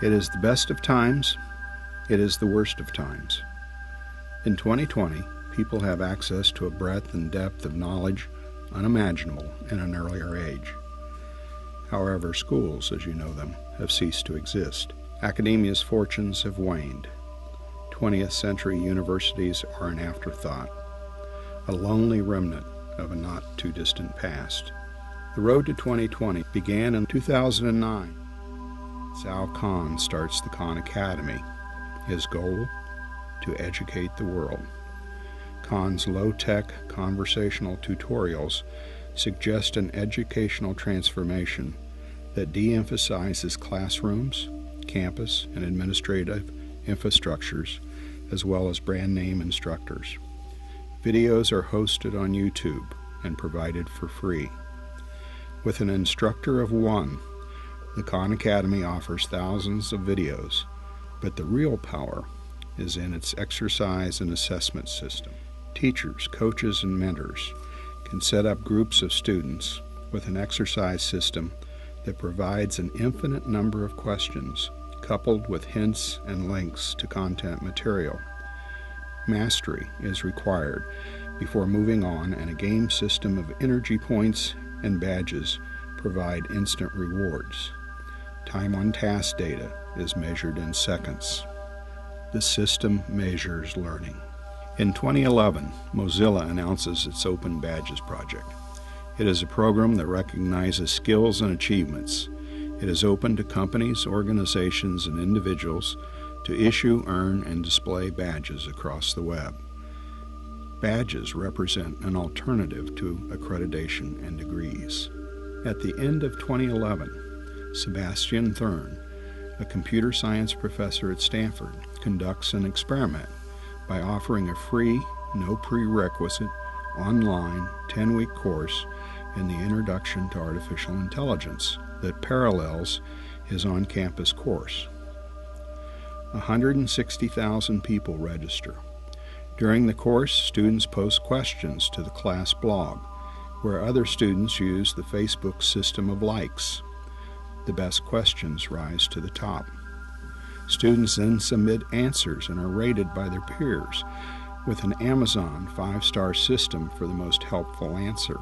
It is the best of times. It is the worst of times. In 2020, people have access to a breadth and depth of knowledge unimaginable in an earlier age. However, schools, as you know them, have ceased to exist. Academia's fortunes have waned. 20th century universities are an afterthought, a lonely remnant of a not-too-distant past. The road to 2020 began in 2009. Sal Khan starts the Khan Academy. His goal? To educate the world. Khan's low-tech conversational tutorials suggest an educational transformation that de-emphasizes classrooms, campus, and administrative infrastructures, as well as brand name instructors. Videos are hosted on YouTube and provided for free. With an instructor of one, the Khan Academy offers thousands of videos, but the real power is in its exercise and assessment system. Teachers, coaches, and mentors can set up groups of students with an exercise system that provides an infinite number of questions, coupled with hints and links to content material. Mastery is required before moving on, and a game system of energy points and badges provide instant rewards. Time on task data is measured in seconds. The system measures learning. In 2011, Mozilla announces its Open Badges project. It is a program that recognizes skills and achievements. It is open to companies, organizations, and individuals to issue, earn, and display badges across the web. Badges represent an alternative to accreditation and degrees. At the end of 2011, Sebastian Thrun, a computer science professor at Stanford, conducts an experiment by offering a free, no prerequisite, online 10-week course in the Introduction to Artificial Intelligence that parallels his on-campus course. 160,000 people register. During the course, students post questions to the class blog, where other students use the Facebook system of likes. The best questions rise to the top. Students then submit answers and are rated by their peers with an Amazon 5-star system for the most helpful answer.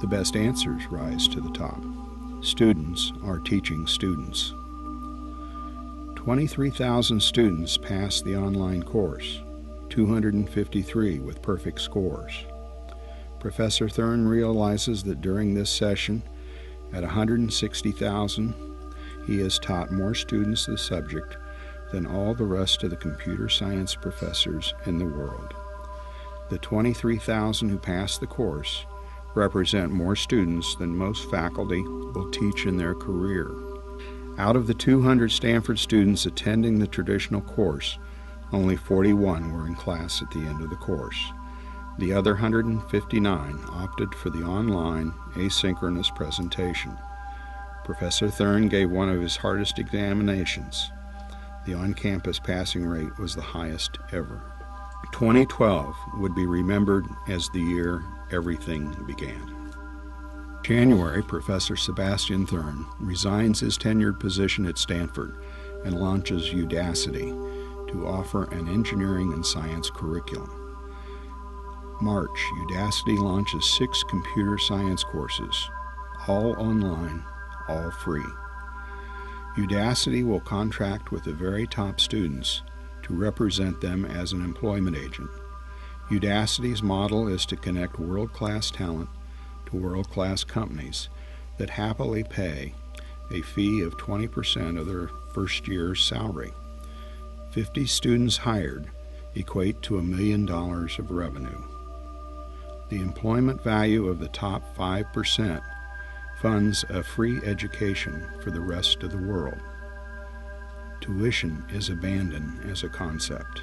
The best answers rise to the top. Students are teaching students. 23,000 students pass the online course, 253 with perfect scores. Professor Thrun realizes that during this session, at 160,000, he has taught more students the subject than all the rest of the computer science professors in the world. The 23,000 who pass the course represent more students than most faculty will teach in their career. Out of the 200 Stanford students attending the traditional course, only 41 were in class at the end of the course. The other 159 opted for the online, asynchronous presentation. Professor Thrun gave one of his hardest examinations. The on-campus passing rate was the highest ever. 2012 would be remembered as the year everything began. January, Professor Sebastian Thrun resigns his tenured position at Stanford and launches Udacity to offer an engineering and science curriculum. March, Udacity launches 6 computer science courses, all online, all free. Udacity will contract with the very top students to represent them as an employment agent. Udacity's model is to connect world-class talent to world-class companies that happily pay a fee of 20% of their first year's salary. 50 students hired equate to $1 million of revenue. The employment value of the top 5% funds a free education for the rest of the world. Tuition is abandoned as a concept.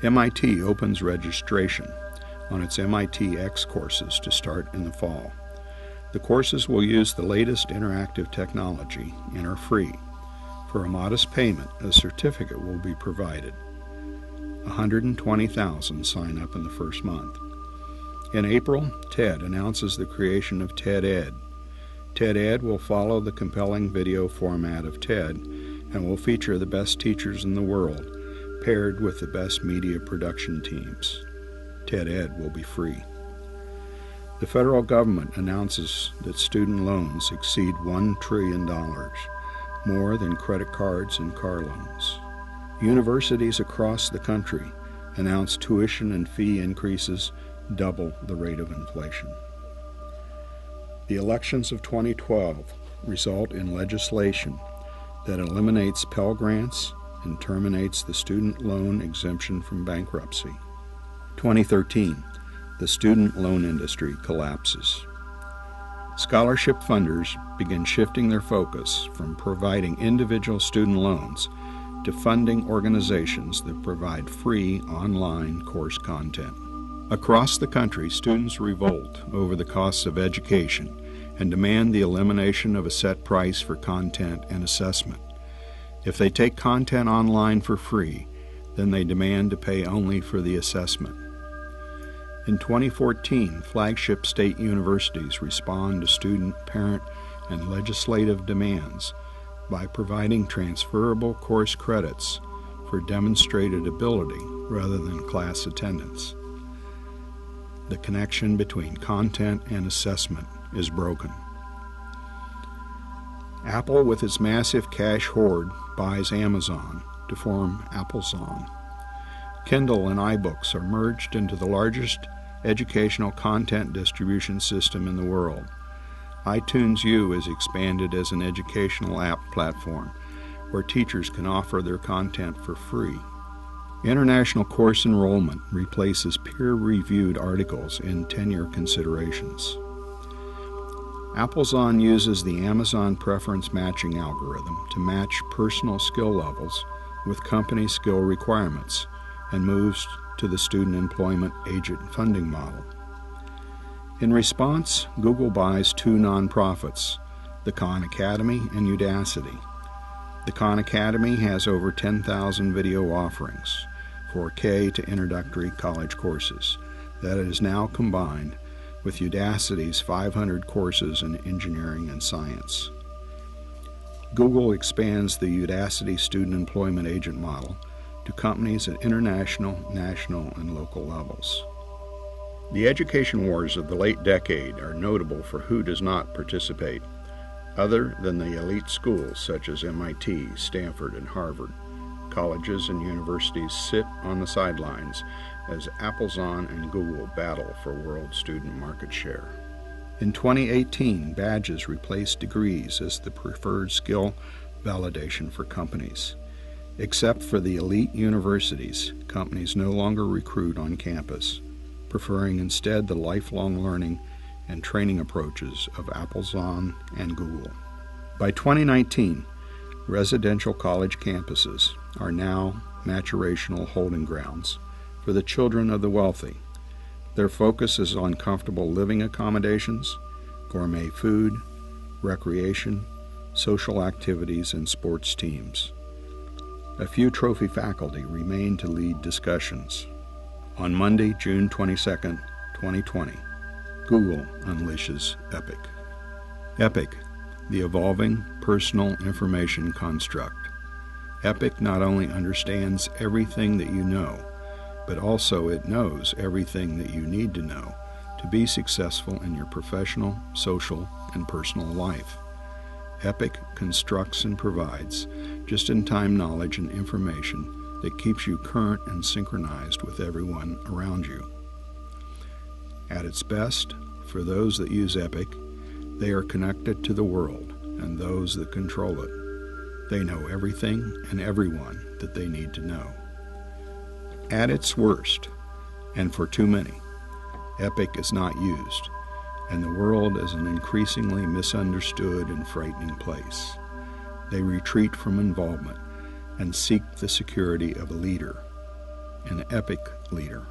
MIT opens registration on its MIT X courses to start in the fall. The courses will use the latest interactive technology and are free. For a modest payment, a certificate will be provided. 120,000 sign up in the first month. In April, TED announces the creation of TED-Ed. TED-Ed will follow the compelling video format of TED and will feature the best teachers in the world paired with the best media production teams. TED-Ed will be free. The federal government announces that student loans exceed $1 trillion, more than credit cards and car loans. Universities across the country announce tuition and fee increases double the rate of inflation. The elections of 2012 result in legislation that eliminates Pell Grants and terminates the student loan exemption from bankruptcy. 2013, the student loan industry collapses. Scholarship funders begin shifting their focus from providing individual student loans to funding organizations that provide free online course content. Across the country, students revolt over the costs of education and demand the elimination of a set price for content and assessment. If they take content online for free, then they demand to pay only for the assessment. In 2014, flagship state universities respond to student, parent, and legislative demands by providing transferable course credits for demonstrated ability rather than class attendance. The connection between content and assessment is broken. Apple, with its massive cash hoard, buys Amazon to form Applezon. Kindle and iBooks are merged into the largest educational content distribution system in the world. iTunes U is expanded as an educational app platform where teachers can offer their content for free. International course enrollment replaces peer-reviewed articles in tenure considerations. Applezon uses the Amazon preference matching algorithm to match personal skill levels with company skill requirements and moves to the student employment agent funding model. In response, Google buys two nonprofits, the Khan Academy and Udacity. The Khan Academy has over 10,000 video offerings, 4K to introductory college courses, that is now combined with Udacity's 500 courses in engineering and science. Google expands the Udacity student employment agent model to companies at international, national, and local levels. The education wars of the late decade are notable for who does not participate, other than the elite schools such as MIT, Stanford, and Harvard. Colleges and universities sit on the sidelines as Applezon and Google battle for world student market share. In 2018, badges replaced degrees as the preferred skill validation for companies. Except for the elite universities, companies no longer recruit on campus, preferring instead the lifelong learning and training approaches of Applezon and Google. By 2019, residential college campuses are now maturational holding grounds for the children of the wealthy. Their focus is on comfortable living accommodations, gourmet food, recreation, social activities, and sports teams. A few trophy faculty remain to lead discussions. On Monday, June 22, 2020, Google unleashes Epic. Epic, the evolving personal information construct. Epic not only understands everything that you know, but also it knows everything that you need to know to be successful in your professional, social, and personal life. Epic constructs and provides just-in-time knowledge and information that keeps you current and synchronized with everyone around you. At its best, for those that use Epic, they are connected to the world and those that control it. They know everything and everyone that they need to know. At its worst, and for too many, Epic is not used, and the world is an increasingly misunderstood and frightening place. They retreat from involvement and seek the security of a leader, an epic leader.